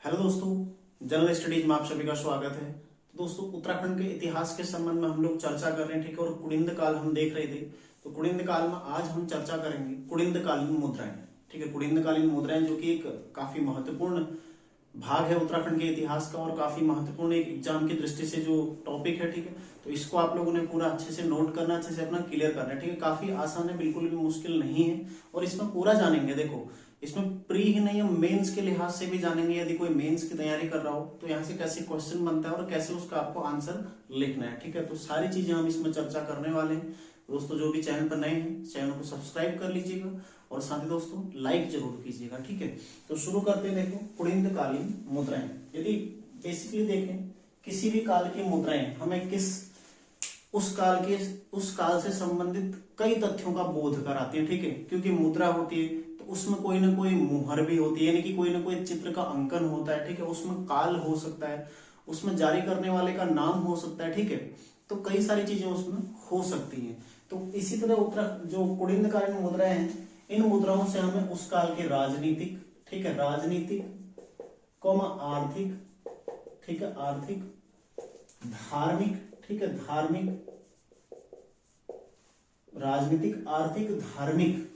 Hello दोस्तों, general studies में आप सभी का स्वागत है। तो दोस्तों, उत्तराखंड के इतिहास के संबंध में हम लोग चर्चा कर रहे हैं, ठीक है। और कुड़िंद काल हम देख रहे थे। तो कुड़िंद काल में आज हम चर्चा करेंगे कुड़िंद कालीन मुद्राएं, ठीक है। कुड़िंद कालीन मुद्राएं जो कि एक काफी महत्वपूर्ण भाग है उत्तराखंड के इतिहास का और काफी महत्वपूर्ण एक एग्जाम की दृष्टि से जो टॉपिक है, ठीक है। तो इसको आप लोगों ने पूरा अच्छे से नोट करना, अच्छे से अपना क्लियर करना है, ठीक है। काफी आसान है, बिल्कुल भी मुश्किल नहीं है। और इसमें पूरा जानेंगे। देखो, इसमें प्री ही नहीं, हम मेंस के लिहाज से भी जानेंगे। यदि कोई मेंस की तैयारी कर रहा हो तो यहाँ से कैसे क्वेश्चन बनता है और कैसे उसका आपको आंसर लिखना है, ठीक है। तो सारी चीजें हम इसमें चर्चा करने वाले हैं। दोस्तों, जो भी चैनल पर नए हैं, चैनल को सब्सक्राइब कर लीजिएगा और साथ ही दोस्तों लाइक जरूर कीजिएगा, ठीक है। तो शुरू करते हैं। देखो, कुड़िंद कालीन मुद्राएं, यदि बेसिकली देखें किसी भी काल की मुद्राएं हमें उस काल से संबंधित कई तथ्यों का बोध कराती है, ठीक है। क्योंकि मुद्रा होती है तो उसमें कोई ना कोई मुहर भी होती है, यानी कि कोई ना कोई चित्र का अंकन होता है, ठीक है। उसमें काल हो सकता है, उसमें जारी करने वाले का नाम हो सकता है, ठीक है। तो कई सारी चीजें उसमें हो सकती हैं। तो इसी तरह जो कुड़िंद कालीन मुद्राएं हैं, इन मुद्राओं से हमें उस काल के राजनीतिक, ठीक है, राजनीतिक आर्थिक, ठीक है, आर्थिक, धार्मिक, ठीक है, धार्मिक, राजनीतिक, आर्थिक, धार्मिक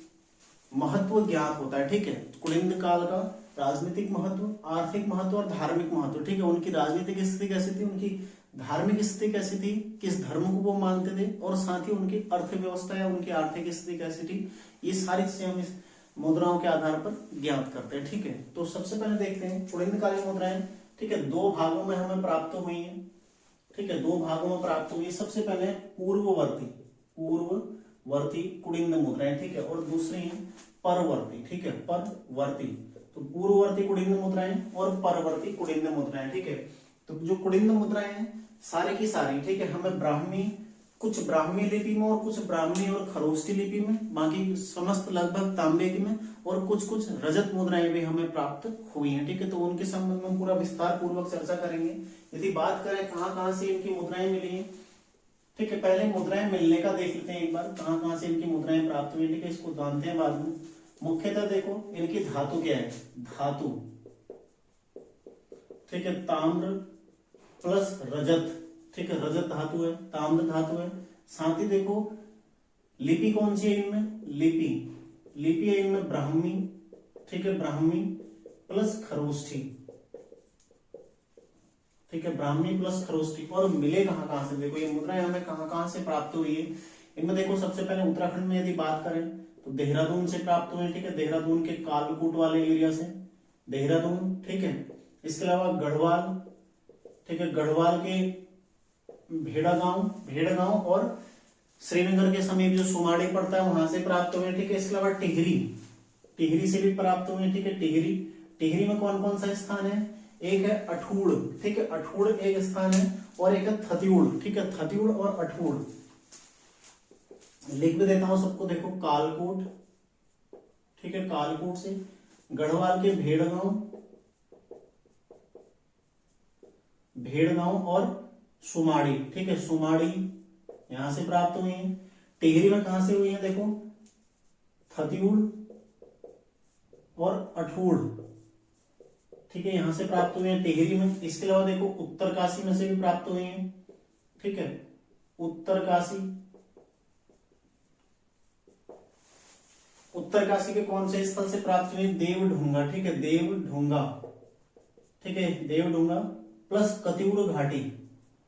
महत्व ज्ञात होता है, ठीक है। कुड़िंद काल का राजनीतिक महत्व, आर्थिक महत्व और धार्मिक महत्व, ठीक है। उनकी राजनीतिक स्थिति कैसी थी, उनकी धार्मिक स्थिति कैसी थी, किस धर्म को वो मानते थे, और साथ ही उनकी अर्थव्यवस्था या उनकी आर्थिक स्थिति कैसी थी, ये सारी चीजें हम इस मुद्राओं के आधार पर ज्ञात करते हैं, ठीक है। तो सबसे पहले देखते हैं कुड़िंद कालीन मुद्राएं, ठीक है, दो भागों में हमें प्राप्त हुई है, ठीक है, दो भागों में प्राप्त हुई है। सबसे पहले पूर्ववर्ती कुड़िंद मुद्राएं, ठीक है, और दूसरी है परवर्ती, ठीक है, परवर्ती। तो पूर्ववर्ती कुड़िंद मुद्राएं और परवर्ती कुड़िंद मुद्राएं, ठीक है। तो जो कुड़िंद मुद्राएं हैं सारी की सारी, ठीक है, हमें कुछ ब्राह्मी लिपि में और कुछ ब्राह्मणी और खरोष्टी लिपि में, बाकी समस्त लगभग तांबे की में, और कुछ कुछ रजत मुद्राएं भी हमें प्राप्त हुई हैं, ठीक है। तो उनके संबंध में पूरा विस्तार पूर्वक चर्चा करेंगे। यदि बात करें कहां से इनकी मुद्राएं मिली हैं, ठीक है, पहले मुद्राएं मिलने का देख लेते हैं एक बार, कहां से इनकी मुद्राएं प्राप्त हुई, ठीक है। इसको जानते हैं बाद में। मुख्यतः देखो इनकी धातु क्या है, धातु, ठीक है, ताम्र प्लस रजत, ठीक है, रजत धातु है, ताम्र धातु है। साथ ही देखो लिपि कौन सी है इनमें, लिपि है इनमें ब्राह्मी, ठीक है, ब्राह्मी प्लस खरोष्ठी, ठीक है, ब्राह्मी प्लस खरोष्ठी। और मिले कहां से, देखो ये मुद्राएं हमें कहां से प्राप्त हुई है। इनमें देखो सबसे पहले उत्तराखंड में यदि बात करें तो देहरादून से प्राप्त हुए, ठीक है, देहरादून के कालकूट वाले एरिया से, देहरादून, ठीक है। इसके अलावा गढ़वाल, ठीक है, गढ़वाल के भेड़गांव और श्रीनगर के समीप जो सुमाड़ी पड़ता है वहां से प्राप्त हुए, ठीक है। इसके अलावा टिहरी से भी प्राप्त हुए, ठीक है। टिहरी में कौन कौन सा स्थान है, एक है अठूड़, ठीक है, अठूड़ एक स्थान है, और एक है थतिउड़, ठीक है, थतिउड़ और अठूड़। लिख भी देता हूं सबको, देखो कालकोट, ठीक है, कालकोट से गढ़वाल के भेड़गांव और सुमाड़ी, ठीक है, सुमाड़ी यहां से प्राप्त हुई है। टिहरी में कहां से हुई है, देखो थतिउड़ और अठूड़, ठीक है, यहां से प्राप्त हुए हैं टिहरी में। इसके अलावा देखो उत्तरकाशी में से भी प्राप्त हुए हैं, ठीक है, उत्तरकाशी के कौन से स्थल से प्राप्त हुए, देवढुंगा, ठीक है, देवढुंगा, ठीक है, देवढुंगा प्लस कतिउड़ घाटी,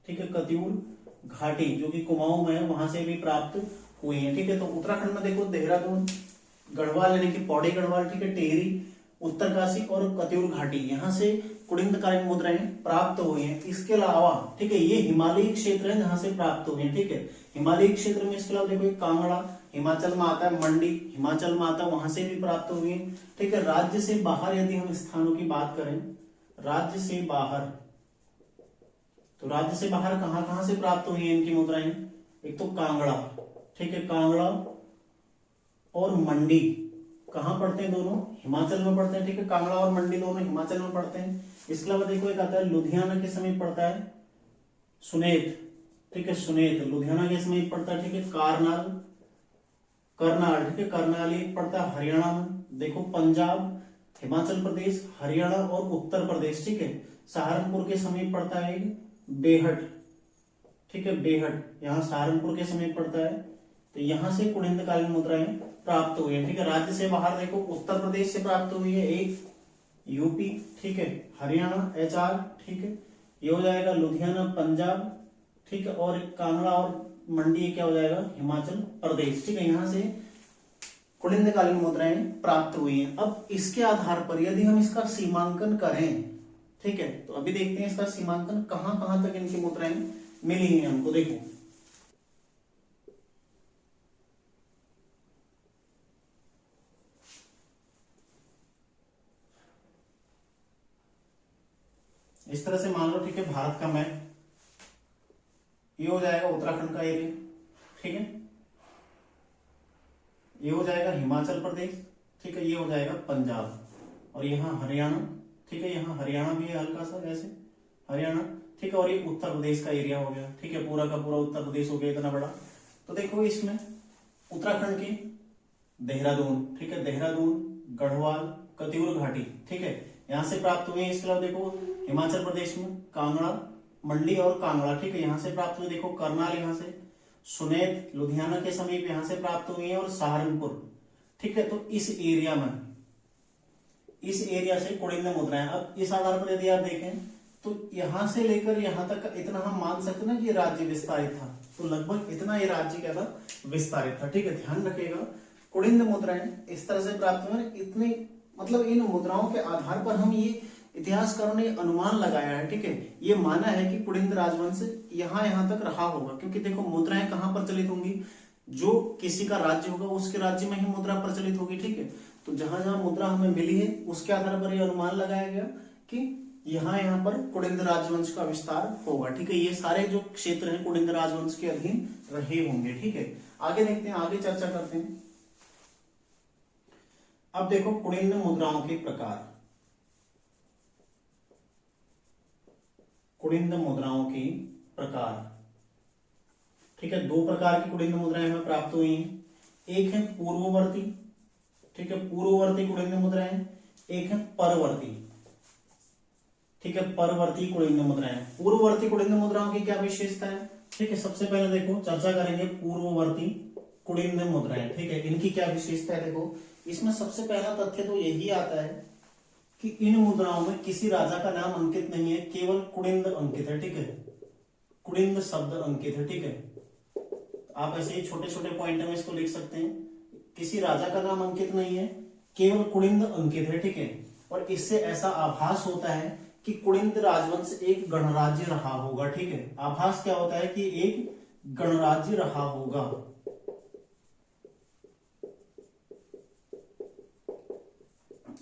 ठीक है, कतिउड़ घाटी जो कि कुमाऊं में है, वहां से भी प्राप्त हुई है, ठीक है। तो उत्तराखंड में देखो देहरादून, गढ़वाल यानी कि पौड़ी गढ़वाल, ठीक है, टिहरी, उत्तरकाशी और कतिउड़ घाटी, यहां से कुड़िंद कालीन मुद्राएं प्राप्त हुई हैं। इसके अलावा, ठीक है, ये हिमालयी क्षेत्र है जहां से प्राप्त हुई है, ठीक है, हिमालयी क्षेत्र में। इसके अलावा देखो कांगड़ा हिमाचल में आता है, मंडी हिमाचल में आता है, वहां से भी प्राप्त हुई है, ठीक है। राज्य से बाहर यदि हम स्थानों की बात करें, राज्य से बाहर, तो राज्य से बाहर कहां से प्राप्त हुई है इनकी मुद्राएं, एक तो कांगड़ा, ठीक है, कांगड़ा और मंडी कहां पड़ते हैं, दोनों हिमाचल में पड़ते हैं, ठीक है, कांगड़ा और मंडी दोनों हिमाचल में पड़ते हैं। इसके अलावा देखो एक आता है लुधियाना के समीप पड़ता है सुनेत, ठीक है, सुनेत लुधियाना के समीप पड़ता है, ठीक है, करनाल, ठीक है, करनाल ये पड़ता है हरियाणा में। देखो पंजाब हिमाचल प्रदेश, हरियाणा और उत्तर प्रदेश, ठीक है। सहारनपुर के समीप पड़ता है बेहट, ठीक है, बेहट यहाँ सहारनपुर के समीप पड़ता है। तो यहां से कुड़िंदकालीन मुद्राएं प्राप्त हुई है, ठीक है। राज्य से बाहर देखो, उत्तर प्रदेश से प्राप्त हुई है एक, यूपी, ठीक है, हरियाणा HR, ठीक है, ये हो जाएगा लुधियाना पंजाब, ठीक है, और कांगड़ा और मंडी क्या हो जाएगा हिमाचल प्रदेश, ठीक है। यहाँ से कुड़िंदकालीन मुद्राएं प्राप्त हुई हैं। अब इसके आधार पर यदि हम इसका सीमांकन करें, ठीक है, तो अभी देखते हैं इसका सीमांकन कहां कहां तक इनकी मुद्राएं मिली हैं हमको। देखो इस तरह से मान लो, ठीक है, भारत का मैप, ये हो जाएगा उत्तराखंड का एरिया, ठीक है, ये हो जाएगा हिमाचल प्रदेश, ठीक है, ये हो जाएगा पंजाब, और यहाँ हरियाणा, ठीक है, यहाँ हरियाणा भी है हल्का सा ऐसे, हरियाणा, ठीक है, और ये उत्तर प्रदेश का एरिया हो गया, ठीक है, पूरा का पूरा उत्तर प्रदेश हो गया इतना बड़ा। तो देखो इसमें उत्तराखंड की देहरादून, ठीक है, देहरादून, गढ़वाल, कतियूर घाटी, ठीक है, यहाँ से प्राप्त हुए। इसके अलावा देखो हिमाचल प्रदेश में कांगड़ा, मंडी और कांगड़ा, ठीक है, यहाँ से प्राप्त हुए। देखो करनाल, यहाँ से सुनेत, लुधियाना के समीप यहाँ से प्राप्त हुई है, और सहारनपुर, ठीक है। तो इस एरिया में, इस एरिया से कुड़िंद मुद्राएं। अब इस आधार पर यदि आप देखें तो यहां से लेकर यहां तक इतना हम मान सकते ना कि राज्य विस्तारित था, तो लगभग इतना ये राज्य क्या था, विस्तारित था, ठीक है। ध्यान रखिएगा कुड़िंद मुद्राएं इस तरह से प्राप्त हुई, इतनी मतलब इन मुद्राओं के आधार पर हम ये इतिहासकारों ने अनुमान लगाया है, ठीक है, ये माना है कि कुड़िंद राजवंश यहां तक रहा होगा, क्योंकि देखो मुद्राएं कहां प्रचलित होंगी, जो किसी का राज्य होगा उसके राज्य में ही मुद्रा प्रचलित होगी, ठीक है। तो जहां जहां मुद्रा हमें मिली है उसके आधार पर यह अनुमान लगाया गया कि यहाँ पर कुड़िंद राजवंश का विस्तार होगा, ठीक है। ये सारे जो क्षेत्र हैं कुड़िंद राजवंश के अधीन रहे होंगे, ठीक है। आगे देखते हैं, आगे चर्चा करते हैं। अब देखो कुड़िंद मुद्राओं के प्रकार, कुड़िंद मुद्राओं के प्रकार, ठीक है। दो प्रकार की कुड़िंद मुद्राएं हमें प्राप्त हुई हैं, एक है पूर्ववर्ती, ठीक है, पूर्ववर्ती कुड़िंद मुद्राएं, एक है परवर्ती, ठीक है, परवर्ती कुड़िंद मुद्राएं। पूर्ववर्ती कुड़िंद मुद्राओं की क्या विशेषता है, ठीक है। सबसे पहले देखो चर्चा करेंगे पूर्ववर्ती कुड़िंद मुद्राएं, ठीक है, इनकी क्या विशेषता है। देखो इसमें सबसे पहला तथ्य तो यही आता है कि इन मुद्राओं में किसी राजा का नाम अंकित नहीं है, केवल कुड़िंद अंकित है, ठीक है, कुड़िंद शब्द अंकित है, ठीक है। आप ऐसे ही छोटे छोटे पॉइंट में इसको लिख सकते हैं, किसी राजा का नाम अंकित नहीं है, केवल कुड़िंद अंकित है, ठीक है। और इससे ऐसा आभास होता है कि कुड़िंद राजवंश एक गणराज्य रहा होगा, ठीक है। आभास क्या होता है कि एक गणराज्य रहा होगा,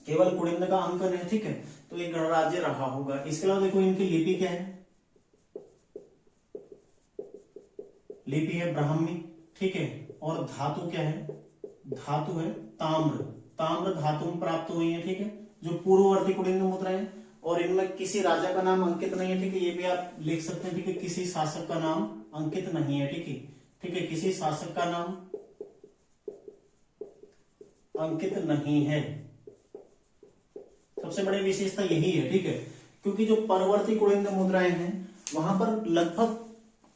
केवल कुड़िंद का अंकन है, ठीक है, तो एक गणराज्य रहा होगा। इसके अलावा देखो इनकी लिपि क्या है, लिपि है ब्राह्मी, ठीक है, और धातु क्या है, धातु है ताम्र, ताम्र धातु में प्राप्त हुई है, ठीक है, जो पूर्ववर्ती कुड़िंद मुद्राएं। और इनमें किसी राजा का नाम अंकित नहीं है, ठीक है, ये भी आप लिख सकते हैं, ठीक है, किसी शासक का नाम अंकित नहीं है, ठीक है, ठीक है, किसी शासक का नाम अंकित नहीं है। सबसे बड़ी विशेषता यही है, ठीक है, क्योंकि जो परवर्ती कुड़िंद मुद्राएं हैं वहां पर लगभग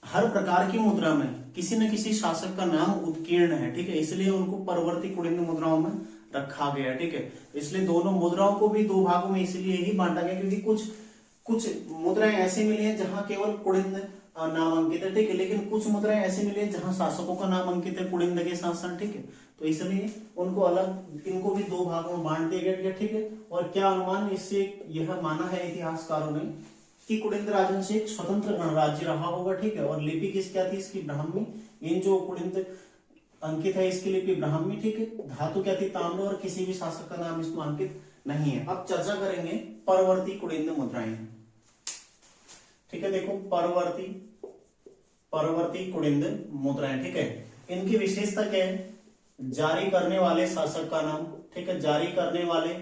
हर प्रकार की मुद्रा में किसी न किसी शासक का नाम उत्कीर्ण है, ठीक है, इसलिए उनको परवर्ती कुड़िंद मुद्राओं में रखा गया, ठीक है। इसलिए दोनों मुद्राओं को भी दो भागों में इसलिए ही बांटा गया क्योंकि कुछ मुद्राएं ऐसी मिली है जहां केवल कुड़िंद नाम अंकित है, ठीक है, लेकिन कुछ मुद्राएं ऐसी मिली है जहां शासकों का नाम अंकित है कुड़िंद के साथ साथ, ठीक है। तो इसलिए उनको अलग, इनको भी दो भागों में बांट दिया गया, ठीक है। और क्या अनुमान, इससे यह माना है इतिहासकारों ने कि कुड़िंद राजवंश एक स्वतंत्र गणराज्य रहा होगा, ठीक है। और लिपि किस क्या थी इसकी, ब्राह्मी। इन जो कुड़िंद अंकित है इसकी लिपि ब्राह्मी, ठीक है। धातु क्या थी, ताम्र, और किसी भी शासक का नाम इसमें अंकित नहीं है। अब चर्चा करेंगे परवर्ती कुड़िंद मुद्राएं, ठीक है। देखो परवर्ती कुड़िंद मुद्राएं, ठीक है, इनकी विशेषता क्या है, जारी करने वाले शासक का नाम, ठीक है, जारी करने वाले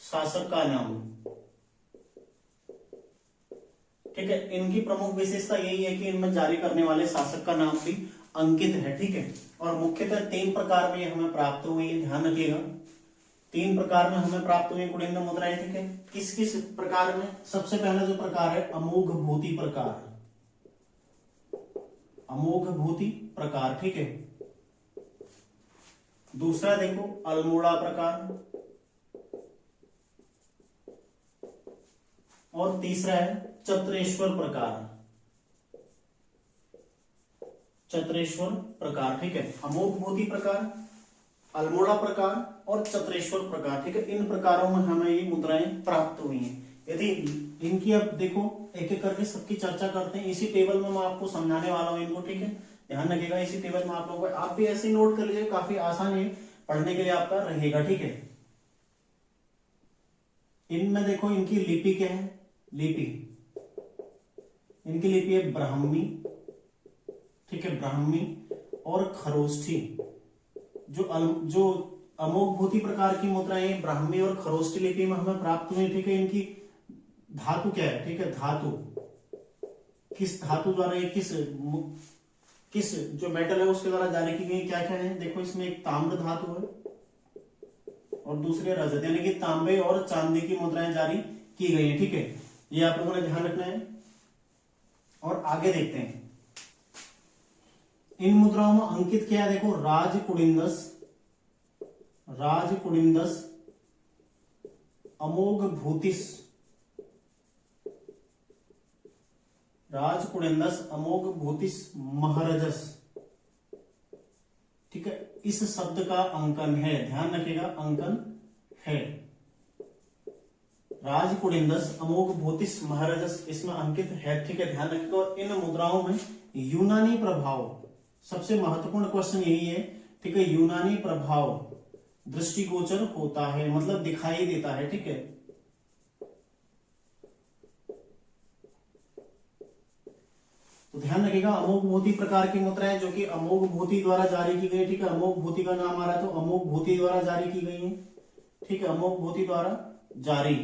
शासक का नाम, ठीक है। इनकी प्रमुख विशेषता यही है कि इनमें जारी करने वाले शासक का नाम भी अंकित है, ठीक है। और मुख्यतः 3 प्रकार में हमें प्राप्त हुई है, ध्यान रखिएगा। 3 प्रकार में हमें प्राप्त हुई कुड़िंद मुद्राएं, ठीक है। किस किस प्रकार में? सबसे पहला जो प्रकार है अमोघ भूति प्रकार, अमोघ भूति प्रकार, ठीक है। दूसरा देखो अल्मोड़ा प्रकार, और तीसरा है चत्रेश्वर प्रकार, चत्रेश्वर प्रकार, ठीक है। अमोघ भूति प्रकार, अल्मोड़ा प्रकार और चत्रेश्वर प्रकार, ठीक है। इन प्रकारों में हमें ये मुद्राएं प्राप्त हुई हैं। यदि इनकी अब देखो एक एक करके सबकी चर्चा करते हैं। इसी टेबल में मैं आपको समझाने वाला हूं इनको, ठीक है। ध्यान रखिएगा, इसी टेबल में आप लोगों को, आप भी ऐसे नोट कर लीजिए, काफी आसान है पढ़ने के लिए आपका रहेगा, ठीक है। इनमें देखो इनकी लिपि क्या है? लिपि, इनकी लिपि है ब्राह्मी, ठीक है, ब्राह्मी और खरोष्ठी। जो अमोघ भूति प्रकार की मुद्राएं ब्राह्मी और खरोष्ठी लिपि में हमें प्राप्त हुई, ठीक है। इनकी धातु क्या है? ठीक है, धातु किस धातु द्वारा, ये किस जो मेटल है उसके द्वारा जारी की गई, क्या क्या है? देखो इसमें एक ताम्र धातु है और दूसरे रजत, यानी कि तांबे और चांदी की मुद्राएं जारी की गई है, ठीक है। ये आप लोगों ने ध्यान रखना है। और आगे देखते हैं इन मुद्राओं में अंकित क्या है? देखो राजकुड़िंदस, राजकुड़िंदस अमोघ भूतिस, राजकुड़िंदस अमोघ भूतिस महरजस, ठीक है। इस शब्द का अंकन है, ध्यान रखिएगा, अंकन है। राजकुड़िंदस अमोघ भूतिस महरजस इसमें अंकित है, ठीक है, ध्यान रखिएगा। और इन मुद्राओं में यूनानी प्रभाव, सबसे महत्वपूर्ण क्वेश्चन यही है, ठीक है, यूनानी प्रभाव दृष्टिगोचर होता है, मतलब दिखाई देता है, ठीक है। तो ध्यान रखिएगा, अमोघ भूति प्रकार की मुद्राएं जो कि अमोघ भूति द्वारा जारी की गई, ठीक है। अमोघ भूति का नाम आ रहा है तो अमोघ भूति द्वारा जारी की गई है, ठीक है, अमोघ भूति द्वारा जारी।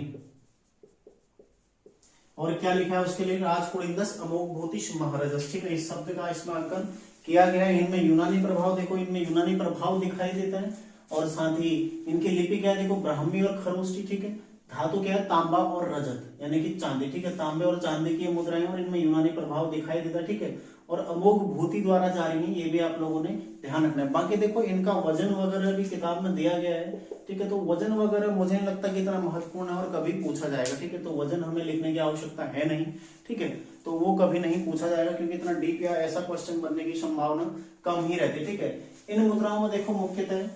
और क्या लिखा है उसके लिए? राजकुड़िंदस अमोघ भूतिस महरजस, ठीक है। इस शब्द का इसमें अंकन किया गया है। इनमें यूनानी प्रभाव, देखो इनमें यूनानी प्रभाव दिखाई देता है। और साथ ही इनकी लिपि क्या है? देखो ब्राह्मी और खरोष्ठी, ठीक है। धातु क्या है? तांबा और रजत, यानी कि चांदी, ठीक है। तांबे और चांदी की मुद्राएं और इनमें यूनानी प्रभाव दिखाई देता है, ठीक है। और अमोघ भूति द्वारा जारी है, ये भी आप लोगों ने ध्यान रखना है। बाकी देखो इनका वजन वगैरह भी किताब में दिया गया है, ठीक है। तो वजन वगैरह मुझे नहीं लगता कि इतना महत्वपूर्ण है और कभी पूछा जाएगा, ठीक है। तो वजन हमें लिखने की आवश्यकता है नहीं, ठीक है। तो वो कभी नहीं पूछा जाएगा क्योंकि इतना डीप या ऐसा क्वेश्चन बनने की संभावना कम ही रहती है, ठीक है। इन मुद्राओं में देखो मुख्यतः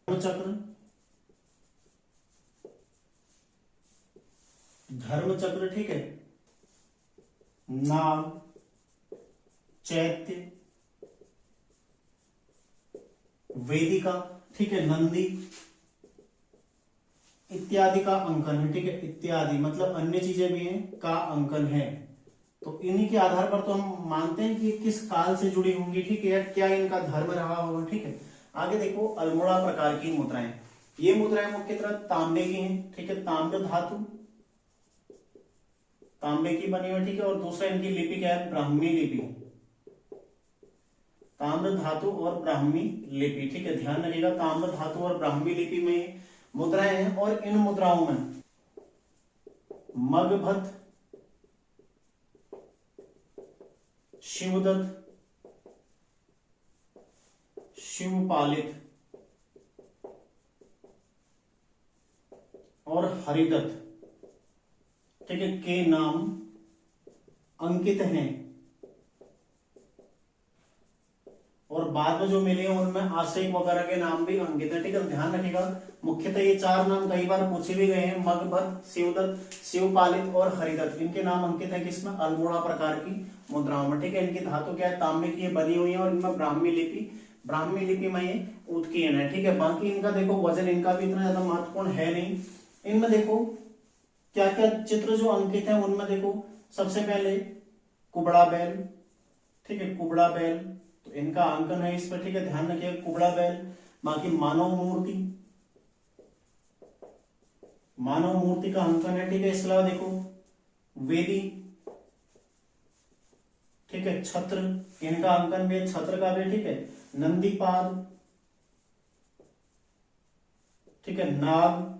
चक्र, धर्म चक्र, ठीक है, नाग, चैत्य, वेदिका, ठीक है, नंदी इत्यादि का अंकन है, ठीक है। इत्यादि मतलब अन्य चीजें भी हैं का अंकन है। तो इन्हीं के आधार पर तो हम मानते हैं कि किस काल से जुड़ी होंगी, ठीक है, क्या इनका धर्म रहा होगा, ठीक है। आगे देखो अल्मोड़ा प्रकार की मुद्राएं, ये मुद्राएं मुख्यतः तांबे की हैं, ठीक है, ताम्र धातु, तांबे की बनी हुई, ठीक है। और दूसरा इनकी लिपि क्या है? ब्राह्मी लिपि, ताम्र धातु और ब्राह्मी लिपि, ठीक है, ध्यान रखिएगा। ताम्र धातु और ब्राह्मी लिपि में मुद्राएं हैं। और इन मुद्राओं में मगभद्र, शिवदत्त, शिवपालित और हरिदत्त, ठीक है, के नाम अंकित हैं। और बाद में जो मिले हैं उनमें आश्रय वगैरह के नाम भी अंकित है, ठीक है। ध्यान रखिएगा, मुख्यतः ये 4 नाम कई बार पूछे भी गए हैं, मगभद्र, शिवदत्त, शिवपालित और हरिदत्त। इनके नाम अंकित है किसमें? अल्मोड़ा प्रकार की मुद्राओं में, ठीक है। इनकी धातु क्या है? तांबे की बनी हुई है और इनमें ब्राह्मी लिपि, ब्राह्मी लिपि में ये उत्कीर्ण है, ठीक है। बाकी इनका देखो वजन इनका भी इतना ज्यादा महत्वपूर्ण है नहीं। इनमें देखो क्या क्या चित्र जो अंकित है उनमें देखो सबसे पहले कुबड़ा बैल, ठीक है, कुबड़ा बैल, तो इनका अंकन है इस पर, ठीक है, ध्यान रखिए, कुबड़ा बैल। बाकी मानव मूर्ति, मानव मूर्ति का अंकन है, ठीक है। इसके अलावा देखो वेदी, ठीक है, छत्र, इनका अंकन भी, छत्र का भी, ठीक है। नंदीपाद, ठीक है, नाग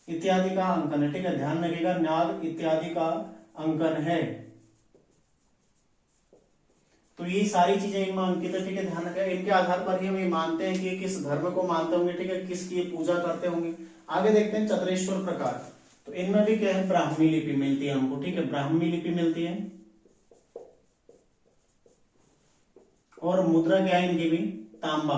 इत्यादि का अंकन है। ठीक है, ध्यान रखिएगा, नाग इत्यादि का अंकन है। तो ये सारी चीजें इनमें अंकित है। ठीक है, ध्यान रखिएगा, इनके आधार पर ही हम ये मानते हैं कि ये किस धर्म को मानते होंगे। ठीक है, किसकी पूजा करते होंगे। आगे देखते हैं चतुरेश्वर प्रकार। तो इनमें भी क्या है, ब्राह्मी लिपि मिलती है हमको। ठीक है, ब्राह्मी लिपि मिलती है और मुद्रा क्या है इनकी भी, तांबा।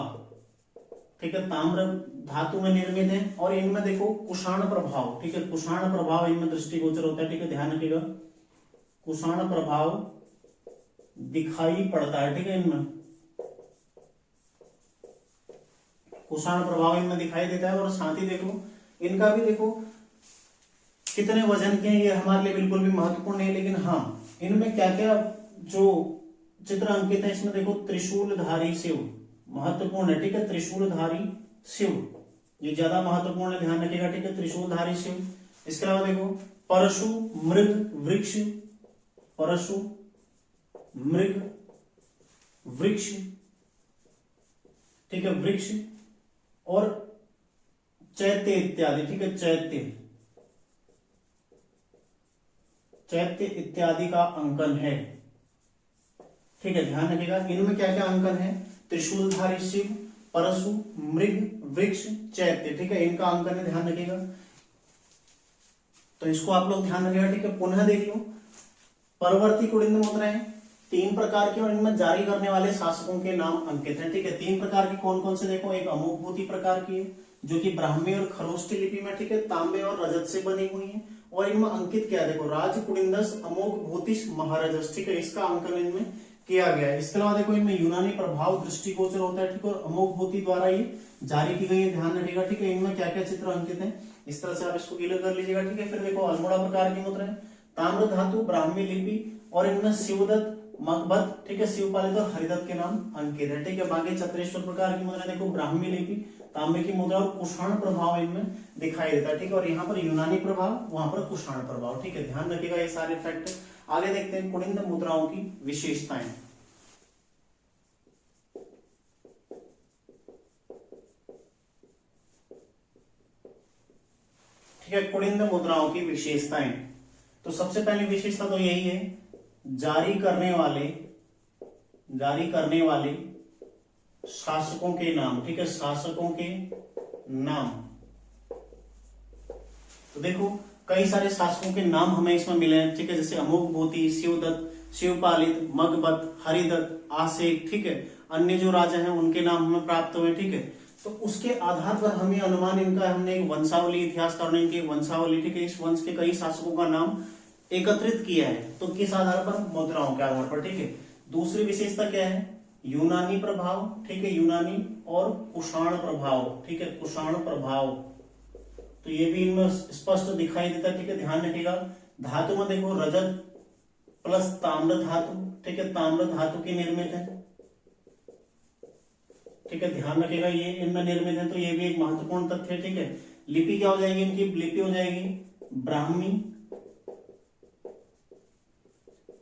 ठीक है, ताम्र धातु में निर्मित है। और इनमें देखो कुषाण प्रभाव। ठीक है, कुषाण प्रभाव इनमें दृष्टिगोचर होता है। ठीक है, ध्यान रखिएगा, कुषाण प्रभाव दिखाई पड़ता है। ठीक है, इनमें कुषाण प्रभाव इनमें दिखाई देता है। और साथ ही देखो इनका भी देखो कितने वजन के हैं, ये हमारे लिए बिल्कुल भी महत्वपूर्ण नहीं, लेकिन हाँ इनमें क्या क्या जो चित्र अंकित है, इसमें देखो त्रिशूलधारी शिव महत्वपूर्ण है। ठीक है, त्रिशूलधारी शिव ये ज्यादा महत्वपूर्ण है, ध्यान रखिएगा। ठीक है, त्रिशूलधारी शिव। इसके अलावा देखो परशु मृग वृक्ष, परशु मृग वृक्ष। ठीक है, वृक्ष और चैत्य इत्यादि। ठीक है, चैत्य इत्यादि का अंकन है। ठीक है, ध्यान रखिएगा, इनमें क्या क्या अंकन है, त्रिशूलधारी शिव, परशु मृग वृक्ष चैत्य। ठीक है, इनका अंकन है, ध्यान रखिएगा। तो इसको आप लोग ध्यान रखिएगा। ठीक है, पुनः देख लो, परवर्ती कुड़िंद मुद्राएं 3 प्रकार की और इनमें जारी करने वाले शासकों के नाम अंकित हैं। ठीक है, 3 प्रकार की कौन कौन से, देखो एक अमोघभूति प्रकार की है जो कि ब्राह्मी और खरोष्ठी लिपि में, ठीक है, तांबे और रजत से बनी हुई है। और इनमें अंकित क्या है, देखो राज कुड़िंदस अमोघभूतिश महारजस। ठीक है, इसका अंकन इनमें किया गया है। इसके अलावा देखो इनमें यूनानी प्रभाव दृष्टिगोचर होता है। ठीक है, और अमोघभूति द्वारा ये जारी की गई है, ध्यान रखिएगा। ठीक है, इनमें क्या क्या चित्र अंकित है, इस तरह से आप इसको क्लियर कर लीजिएगा। ठीक है, फिर देखो अल्मोड़ा प्रकार की मुद्रा है, ताम्र धातु ब्राह्मी लिपि और इनमें शिवदत्त मगबत, ठीक है, शिवपालित और हरिदत्त के नाम अंकित है। ठीक है, बाकी चतुरेश्वर प्रकार की मुद्रा देखो ब्राह्मी लिपि, तांबे की मुद्रा और कुषाण प्रभाव इनमें दिखाई देता है। ठीक है, और यहाँ पर यूनानी प्रभाव, वहां पर कुषाण प्रभाव। ठीक है, ध्यान रखिएगा ये सारे फैक्ट। आगे देखते हैं कुड़िंद मुद्राओं की विशेषताएं। ठीक है, कुड़िंद मुद्राओं की विशेषताएं। तो सबसे पहली विशेषता तो यही है, जारी करने वाले शासकों के नाम। ठीक है, शासकों के नाम। तो देखो कई सारे शासकों के नाम हमें इसमें मिले हैं। ठीक है, जैसे अमोघभूति, शिवदत्त, शिवपालित, मगबत, हरिदत्त, आसेक। ठीक है, अन्य जो राजा हैं उनके नाम हमें प्राप्त हुए। ठीक है, तो उसके आधार पर हमें अनुमान इनका, हमने एक वंशावली, इतिहासकारों ने इनकी वंशावली, ठीक है, इस वंश के कई शासकों का नाम एकत्रित किया है। तो किस आधार पर, मुद्राओं के आधार पर। ठीक है, दूसरी विशेषता क्या है, यूनानी प्रभाव। ठीक है, यूनानी और कुषाण प्रभाव। ठीक है, कुषाण प्रभाव, तो ये भी इनमें स्पष्ट दिखाई देता है। ठीक है, ध्यान रखिएगा। धातु में देखो रजत प्लस ताम्र धातु। ठीक है, ताम्र धातु की निर्मित है। ठीक है, ध्यान रखिएगा, ये इनमें निर्मित है, तो ये भी एक महत्वपूर्ण तथ्य है। ठीक है, लिपि क्या हो जाएगी इनकी, लिपि हो जाएगी ब्राह्मी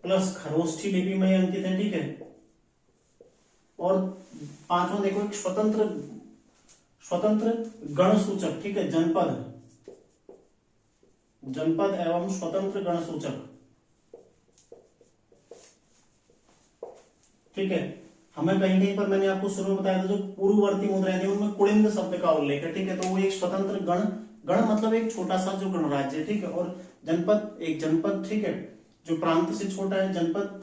प्लस खरोष्ठी लिपि में अंकित है। ठीक है, और पांचवा देखो एक स्वतंत्र गण सूचक। ठीक है, जनपद एवं स्वतंत्र गण सूचक। ठीक है, हमें कहीं कहीं पर मैंने आपको शुरू में बताया था जो पूर्ववर्ती मुद्राएं थी उनमें कुड़िंद शब्द का उल्लेख है। ठीक है, तो वो एक स्वतंत्र गण मतलब एक छोटा सा जो गणराज्य। ठीक है, और जनपद एक जनपद। ठीक है, जो प्रांत से छोटा है, जनपद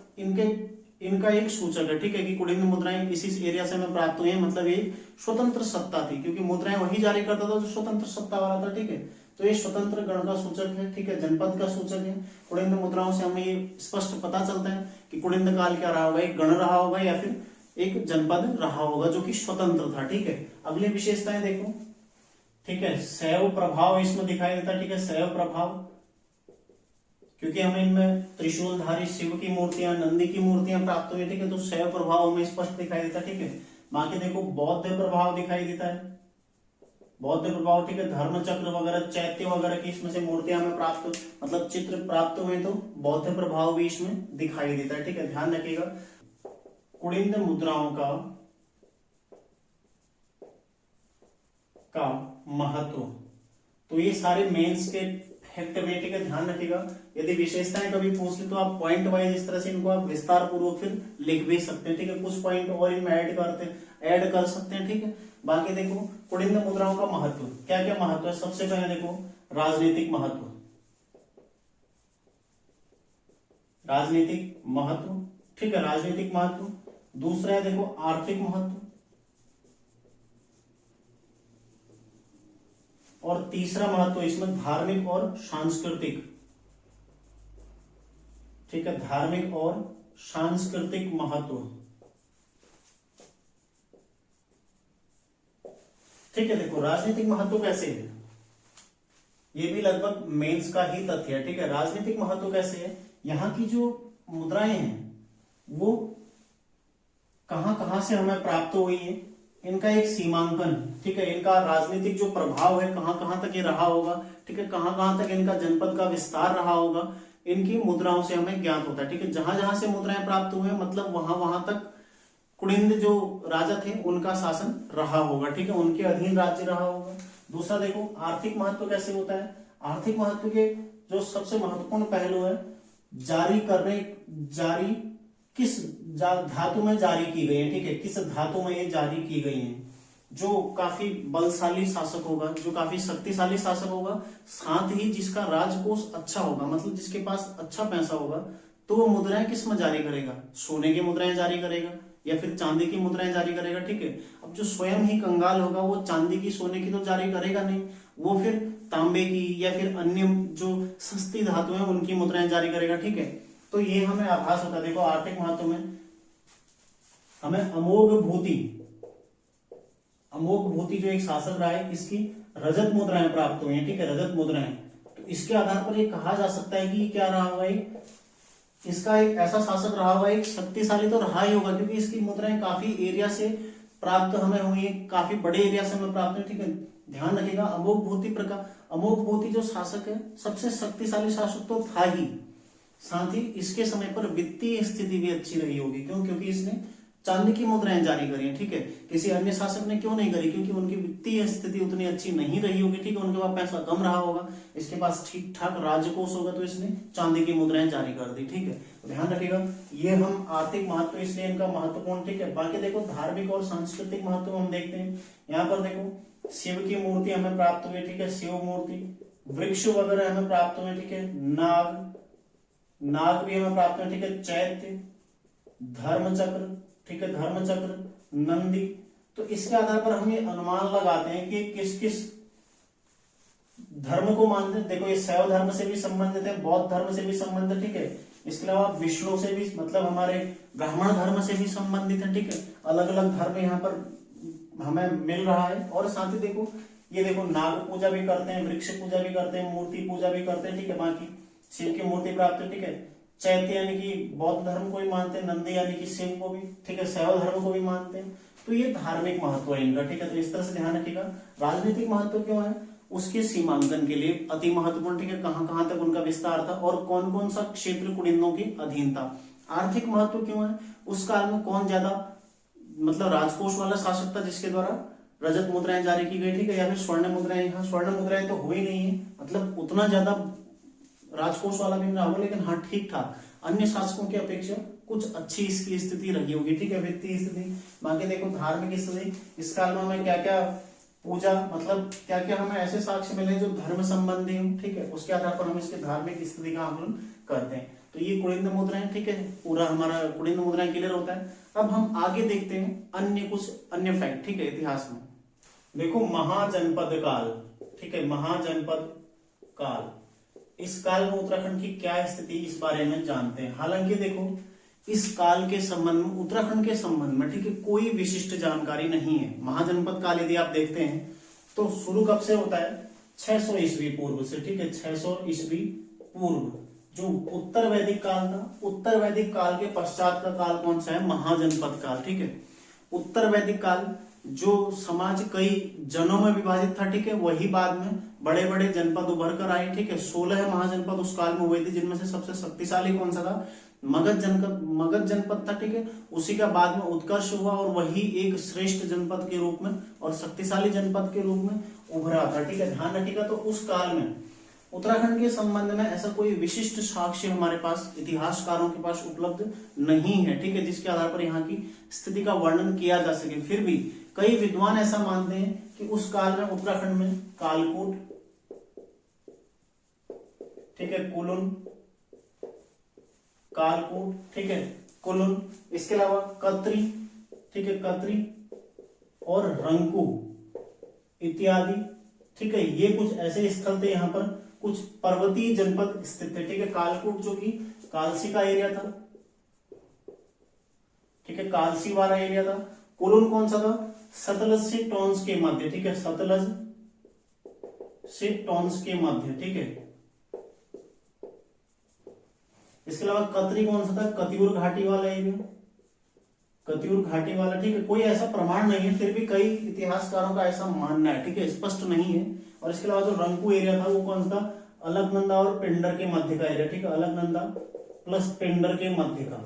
इनका एक सूचक है। ठीक है, कि कुड़िंद मुद्राएं इसी एरिया से हमें प्राप्त हुई है, मतलब ये स्वतंत्र सत्ता थी, क्योंकि मुद्राएं वही जारी करता था जो स्वतंत्र सत्ता वाला था। ठीक है, तो ये स्वतंत्र गण का सूचक है। ठीक है, जनपद का सूचक है। कुड़िंद मुद्राओं से हमें ये स्पष्ट पता चलता है कि कुड़िंद काल क्या रहा होगा, एक गण रहा होगा या फिर एक जनपद रहा होगा जो कि स्वतंत्र था। ठीक है, अगली विशेषताएं देखो। ठीक है, शैव प्रभाव इसमें दिखाई देता है। ठीक है, शैव प्रभाव, क्योंकि हमें इनमें त्रिशूलधारी शिव की मूर्तियां, नंदी की मूर्तियां प्राप्त हुई। ठीक है, तो शैव प्रभाव हमें स्पष्ट दिखाई देता है। ठीक है, बाकी देखो बौद्ध प्रभाव दिखाई देता है, बौद्ध प्रभाव। ठीक है, धर्म चक्र वगैरह, चैत्य वगैरह की इसमें से मूर्तियां हमें प्राप्त, मतलब चित्र प्राप्त हुए, तो बौद्ध प्रभाव भी इसमें दिखाई देता है। ठीक है, ध्यान रखिएगा। कुड़िंद मुद्राओं का का महत्व। तो ये सारे मेंस के फैक्ट बेटे का ध्यान रखिएगा। यदि विशेषताएं कभी पूछ ले तो आप पॉइंट वाइज इस तरह से इनको आप विस्तार पूर्वक फिर लिख भी सकते हैं, ठीक है। कुछ पॉइंट और इनमें ऐड कर सकते हैं, ठीक है। बाकी देखो कुड़िन्द मुद्राओं का महत्व, क्या क्या महत्व है। सबसे पहले देखो राजनीतिक महत्व, राजनीतिक महत्व, ठीक है, राजनीतिक महत्व। दूसरा है देखो आर्थिक महत्व, और तीसरा महत्व इसमें धार्मिक और सांस्कृतिक, ठीक है, धार्मिक और सांस्कृतिक महत्व, ठीक है। देखो राजनीतिक महत्व कैसे है, ये भी लगभग मेंस का ही तथ्य है, ठीक है। राजनीतिक महत्व कैसे है, यहाँ की जो मुद्राएं हैं वो कहां कहां से हमें प्राप्त हुई है, इनका एक सीमांकन, ठीक है। इनका राजनीतिक जो प्रभाव है कहां कहां तक ये रहा होगा, ठीक है, कहां कहां तक इनका जनपद का विस्तार रहा होगा, इनकी मुद्राओं से हमें ज्ञात होता है, ठीक है। जहां जहां से मुद्राएं प्राप्त हुए मतलब वहां वहां तक कुड़िन्द जो राजा थे उनका शासन रहा होगा, ठीक है, उनके अधीन राज्य रहा होगा। दूसरा देखो आर्थिक महत्व कैसे होता है। आर्थिक महत्व के जो सबसे महत्वपूर्ण पहलू है, जारी किस धातु में जारी की गई है, ठीक है, किस धातु में ये जारी की गई है। जो काफी बलशाली शासक होगा, जो काफी शक्तिशाली शासक होगा, साथ ही जिसका राजकोष अच्छा होगा, मतलब जिसके पास अच्छा पैसा होगा, तो वो मुद्राएं किस में जारी करेगा, सोने की मुद्राएं जारी करेगा या फिर चांदी की मुद्राएं जारी करेगा, ठीक है। अब जो स्वयं ही कंगाल होगा वो चांदी की सोने की तो जारी करेगा नहीं, वो फिर तांबे की या फिर अन्य जो सस्ती धातु है उनकी मुद्राएं जारी करेगा, ठीक है। तो ये हमें आभास होता है। देखो आर्थिक महत्व में हमें अमोघ भूति जो एक शासक रहा है, इसकी रजत मुद्राएं प्राप्त हुई हैं, ठीक है, रजत मुद्राएं। तो इसके आधार पर ये कहा जा सकता है कि क्या रहा होगा, इसका एक ऐसा शासक रहा होगा, एक शक्तिशाली तो रहा ही होगा, क्योंकि इसकी मुद्राएं काफी एरिया से प्राप्त हमें हुई है, काफी बड़े एरिया से हमें प्राप्त हुई, ठीक है। ध्यान रखिएगा अमोघ भूति जो शासक है सबसे शक्तिशाली शासक तो था ही, साथ ही इसके समय पर वित्तीय स्थिति भी अच्छी रही होगी। क्यों? क्योंकि इसने चांदी की मुद्राएं जारी करी है, ठीक है। किसी अन्य शासक ने क्यों नहीं करी? क्योंकि उनकी वित्तीय स्थिति उतनी अच्छी नहीं रही होगी, ठीक है, उनके पास पैसा कम रहा होगा, इसके पास ठीक ठाक राजकोष होगा, तो इसने चांदी की मुद्राएं जारी कर दी, ठीक है। तो ध्यान रखिएगा ये हम आर्थिक महत्व इसलिए इनका महत्वपूर्ण, ठीक है। बाकी देखो धार्मिक और सांस्कृतिक महत्व हम देखते हैं। यहाँ पर देखो शिव की मूर्ति हमें प्राप्त हुई, ठीक है, शिव मूर्ति, वृक्ष वगैरह हमें प्राप्त हुए, ठीक है, नाग भी हमें प्राप्त हुए, ठीक है, चैत्य, धर्मचक्र, ठीक है, धर्मचक्र, नंदी। तो इसके आधार पर हम ये अनुमान लगाते हैं कि किस किस धर्म को मानते हैं। देखो ये शैव धर्म से भी संबंधित है, बौद्ध धर्म से भी संबंधित, ठीक है। इसके अलावा विष्णु से भी, मतलब हमारे ब्राह्मण धर्म से भी संबंधित है, ठीक है। अलग अलग धर्म यहाँ पर हमें मिल रहा है। और साथ ही देखो ये देखो नाग पूजा भी करते हैं, वृक्ष पूजा भी करते हैं, मूर्ति पूजा भी करते हैं, ठीक है। बाकी शिव की मूर्ति प्राप्त है, ठीक है। चैत्य यानी कि बौद्ध धर्म को भी मानते हैं, नंदी यानी कि शिव को भी, ठीक है, शैव धर्म को भी मानते हैं। तो ये धार्मिक महत्व है इनका, ठीक है। तो इस तरह से ध्यान रखिएगा। राजनीतिक महत्व क्यों है? उसके सीमांकन के लिए अति महत्वपूर्ण, ठीक है, कहां कहां तक उनका विस्तार था और कौन कौन सा क्षेत्र कुड़िन्नों के अधीन था। आर्थिक महत्व क्यों है? उस काल में कौन ज्यादा मतलब राजकोष वाला शासक था जिसके द्वारा रजत मुद्राएं जारी की गई, ठीक है, या फिर स्वर्ण मुद्राएं। यहाँ स्वर्ण मुद्राएं तो हुई नहीं है, मतलब उतना ज्यादा राजकोष वाला भी ना हो, लेकिन हाँ ठीक ठाक अन्य शासकों की अपेक्षा कुछ अच्छी इसकी स्थिति रही होगी, ठीक है, वित्तीय स्थिति। बाकी देखो धार्मिक स्थिति, इस काल में हमें क्या क्या पूजा, मतलब क्या क्या हमें ऐसे साक्ष्य मिले जो धर्म संबंधी हो, ठीक है, उसके आधार पर हम इसके धार्मिक स्थिति का आकलन करते हैं। तो ये कुड़िन्द मुद्राएं, ठीक है, पूरा हमारा कुड़िन्द मुद्राएं क्लियर होता है। अब हम आगे देखते हैं कुछ अन्य फैक्ट, ठीक है, इतिहास में। देखो महाजनपद काल, ठीक है, महाजनपद काल, इस काल में उत्तराखंड की क्या स्थिति, इस बारे में जानते हैं। हालांकि देखो इस काल के संबंध में, उत्तराखंड के संबंध में, ठीक है, कोई विशिष्ट जानकारी नहीं है। महाजनपद काल यदि आप देखते हैं तो शुरू कब से होता है? 600 ईस्वी पूर्व से, ठीक है, 600 ईस्वी पूर्व, जो उत्तर वैदिक काल था। उत्तर वैदिक काल के पश्चात का काल कौन सा है? महाजनपद काल, ठीक है। उत्तर वैदिक काल जो समाज कई जनों में विभाजित था, ठीक है, वही बाद में बड़े बड़े जनपद उभर कर आए, ठीक है। 16 महाजनपद उस काल में हुए थे, जिनमें से सबसे शक्तिशाली कौन सा था? मगध जनपद था, ठीक है। उसी का बाद में उत्कर्ष हुआ और वही एक श्रेष्ठ जनपद के रूप में और शक्तिशाली जनपद के रूप में उभरा था, ठीक है, ध्यान रखिएगा। तो उस काल में उत्तराखंड के संबंध में ऐसा कोई विशिष्ट साक्ष्य हमारे पास इतिहासकारों के पास उपलब्ध नहीं है, ठीक है, जिसके आधार पर यहाँ की स्थिति का वर्णन किया जा सके। फिर भी कई विद्वान ऐसा मानते हैं कि उस काल में उत्तराखंड में कालकूट, ठीक है, कुलुन, कालकूट, ठीक है, कुलुन, इसके अलावा कतरी, ठीक है, कतरी और रंकू इत्यादि, ठीक है, ये कुछ ऐसे स्थल थे। यहाँ पर कुछ पर्वतीय जनपद स्थित थे, ठीक है। कालकूट जो कि कालसी का एरिया था, ठीक है, कालसी वाला एरिया था। कुलुन कौन सा था? सतलज से टॉन्स के मध्य, ठीक है, सतलज से टॉन्स के मध्य, ठीक है। इसके अलावा कतरी कौन सा था? कतियूर घाटी वाला एरिया, कतियूर घाटी वाला, ठीक है। कोई ऐसा प्रमाण नहीं है, फिर भी कई इतिहासकारों का ऐसा मानना है, ठीक है, स्पष्ट नहीं है। और इसके अलावा जो रंकू एरिया था वो कौन सा? अलकनंदा और पिंडर के मध्य का एरिया, ठीक है, अलकनंदा प्लस पिंडर के मध्य का,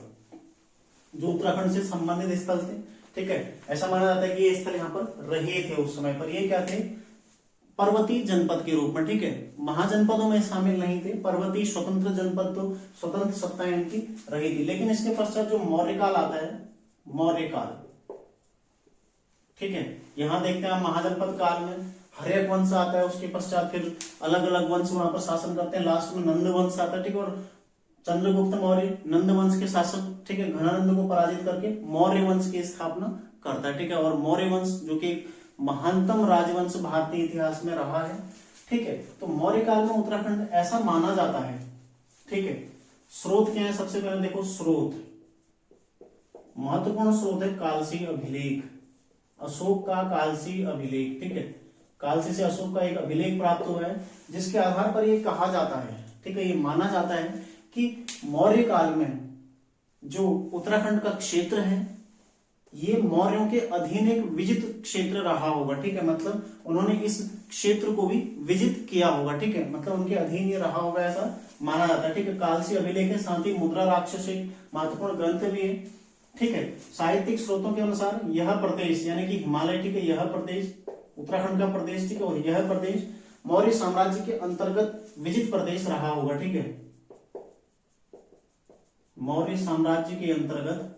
जो उत्तराखंड से संबंधित स्थल थे, ठीक है। ऐसा माना जाता है कि ये स्थल यहाँ पर रहे थे उस समय पर। ये क्या थे? पर्वतीय जनपद के रूप में, ठीक है, महाजनपदों में शामिल नहीं थे। पर्वतीय स्वतंत्र जनपद, तो स्वतंत्र सत्ताएं इनकी रही थी। लेकिन इसके पश्चात जो मौर्यकाल आता है, मौर्यकाल, ठीक है, यहां देखते हैं महाजनपद काल में हर्यक वंश आता है, उसके पश्चात फिर अलग अलग वंश वहां पर शासन करते हैं, लास्ट में नंद वंश आता है, ठीक है। और चंद्रगुप्त मौर्य नंद वंश के शासक, ठीक है, घनानंद को पराजित करके मौर्य वंश की स्थापना करता है, ठीक है। और मौर्य वंश जो कि महानतम राजवंश भारतीय इतिहास में रहा है, ठीक है। तो मौर्य काल में उत्तराखंड ऐसा माना जाता है, ठीक है। स्रोत क्या है? सबसे पहले देखो स्रोत, महत्वपूर्ण स्रोत है कालसी अभिलेख, अशोक का कालसी अभिलेख, ठीक है। कालसी से अशोक का एक अभिलेख प्राप्त हुआ है, जिसके आधार पर यह कहा जाता है, ठीक है, ये माना जाता है कि मौर्य काल में जो उत्तराखंड का क्षेत्र है ये मौर्यों के अधीन एक विजित क्षेत्र रहा होगा, ठीक है। मतलब उन्होंने इस क्षेत्र को भी विजित किया होगा, ठीक है, मतलब उनके अधीन ये रहा होगा, ऐसा माना जाता है, ठीक है। कालसी अभिलेख है, साथ ही मुद्रा राक्षस एक महत्वपूर्ण ग्रंथ भी है, ठीक है। साहित्यिक स्रोतों के अनुसार यह प्रदेश यानी कि हिमालय, ठीक है, यह प्रदेश उत्तराखंड का प्रदेश, ठीक है, और यह प्रदेश मौर्य साम्राज्य के अंतर्गत विजित प्रदेश रहा होगा, ठीक है। मौर्य साम्राज्य के अंतर्गत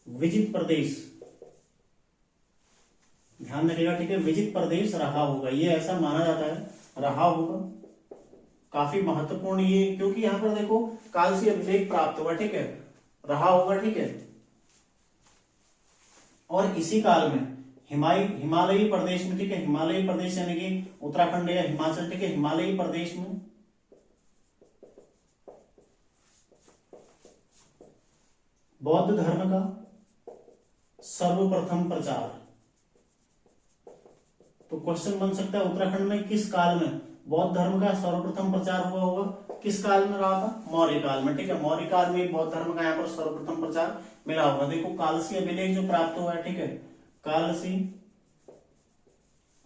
विजित प्रदेश, ध्यान रखिएगा, ठीक है, विजित प्रदेश रहा होगा, ये ऐसा माना जाता है, रहा होगा। काफी महत्वपूर्ण ये, क्योंकि यहां पर देखो कालसी अभिलेख प्राप्त हुआ, ठीक है, रहा होगा, ठीक है। और इसी काल में हिमालयी प्रदेश में, ठीक है, हिमालयी प्रदेश यानी कि उत्तराखंड या हिमाचल, ठीक है, हिमालयी प्रदेश में बौद्ध धर्म का सर्वप्रथम प्रचार। तो क्वेश्चन बन सकता है उत्तराखंड में किस काल में बौद्ध धर्म का सर्वप्रथम प्रचार हुआ होगा? किस काल में रहा था? मौर्य काल में, ठीक है, मौर्य काल में बौद्ध धर्म का यहाँ पर सर्वप्रथम प्रचार मिला होगा। देखो कालसी अभिलेख जो प्राप्त हुआ है, ठीक है, कालसी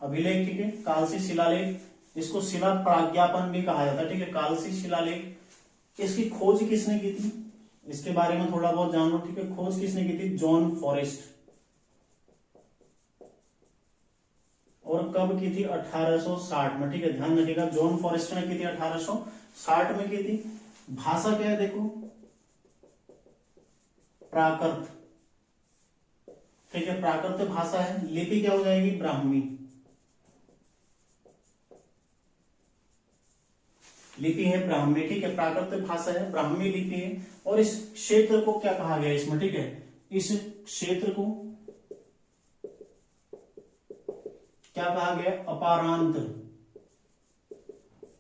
अभिलेख, ठीक है, कालसी शिलालेख, इसको शिला प्राज्ञापन भी कहा जाता है, ठीक है, कालसी शिलालेख। इसकी खोज किसने की थी? इसके बारे में थोड़ा बहुत जान लो, ठीक है। खोज किसने की थी? John forest. और कब की थी? 1860 में, ठीक है, ध्यान रखिएगा, जॉन फॉरेस्ट ने की थी 1860 में की थी। भाषा क्या है? देखो प्राकृत, ठीक है, प्राकृत भाषा है। लिपि क्या हो जाएगी? ब्राह्मी लिपि है, ब्राह्मी, ठीक है, प्राकृत भाषा है, ब्राह्मी लिपि है। और इस क्षेत्र को क्या कहा गया इसमें? ठीक है, इस क्षेत्र को क्या कहा गया? अपारांत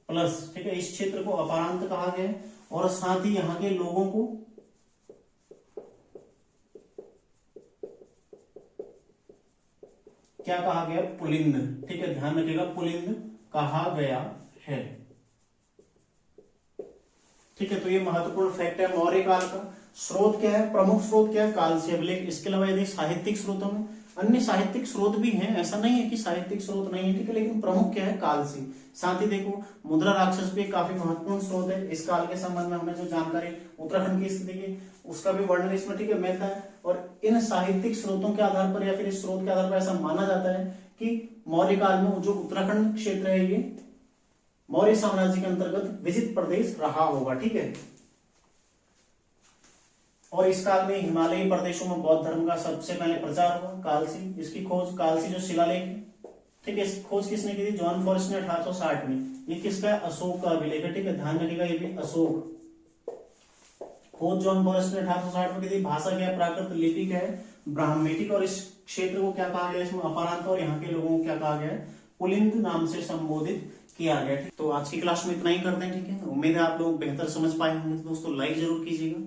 प्लस, ठीक है, इस क्षेत्र को अपारांत कहा गया। और साथ ही यहां के लोगों को क्या कहा गया? पुलिंद, ठीक है, ध्यान रखिएगा, पुलिंद कहा गया है, ठीक है। तो ये महत्वपूर्ण फैक्ट है मौर्य काल का। स्रोत क्या है? प्रमुख स्रोत क्या है? कालसी अभिलेख। इसके अलावा यदि साहित्यिक स्रोतों में अन्य साहित्यिक स्रोत भी हैं, ऐसा नहीं है कि साहित्यिक स्रोत नहीं है, ठीक है, लेकिन प्रमुख क्या है, कालसी। साथ ही देखो मुद्रा राक्षस भी काफी महत्वपूर्ण स्रोत है। इस काल के संबंध में हमें जो जानकारी उत्तराखंड की स्थिति की उसका भी वर्णन इसमें, ठीक है, मिलता है। और इन साहित्यिक स्रोतों के आधार पर या फिर इस स्रोत के आधार पर ऐसा माना जाता है कि मौर्य काल में जो उत्तराखंड क्षेत्र है ये मौर्य साम्राज्य के अंतर्गत विजित प्रदेश रहा होगा, ठीक है। और इस काल में हिमालयी प्रदेशों में बौद्ध धर्म का सबसे पहले प्रचार हुआ। कालसी, इसकी खोज, कालसी जो शिलालेख है, ठीक है, खोज किसने की थी, जॉन फॉरेस्ट ने 1860 में। ये किसका है, अशोक का अभिलेख है, ठीक है, ध्यान रखिएगा ये भी अशोक। खोज जॉन फॉरेस्ट ने 1860 में की थी। भाषा क्या है, प्राकृत, लिपि क्या है, ब्राह्मी, ठीक है। और इस क्षेत्र को क्या कहा गया, इसमें अपरांत, और यहाँ के लोगों को क्या कहा गया है, पुलिंद नाम से संबोधित किया गया। तो आज की क्लास में इतना ही करते हैं, ठीक है। उम्मीद है आप लोग बेहतर समझ पाए होंगे। तो दोस्तों लाइक जरूर कीजिएगा,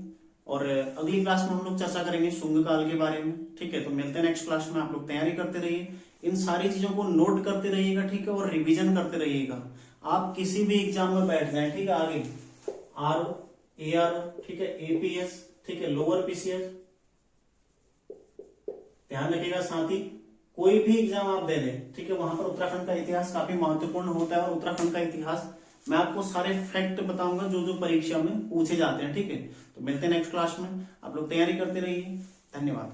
और अगली क्लास में हम लोग चर्चा करेंगे शुंग काल के बारे में, ठीक है। तो मिलते हैं नेक्स्ट क्लास में। आप लोग तैयारी करते रहिए, इन सारी चीजों को नोट करते रहिएगा, ठीक है, और रिवीजन करते रहिएगा। आप किसी भी एग्जाम में बैठ जाए, ठीक है, आगे आर AR, ठीक है, APS, ठीक है, लोअर PCS, ध्यान रखिएगा। साथ ही कोई भी एग्जाम आप दे दें, ठीक है, वहां पर उत्तराखंड का इतिहास काफी महत्वपूर्ण होता है। और उत्तराखंड का इतिहास मैं आपको सारे फैक्ट बताऊंगा जो जो परीक्षा में पूछे जाते हैं, ठीक है। तो मिलते हैं नेक्स्ट क्लास में, आप लोग तैयारी करते रहिए। धन्यवाद।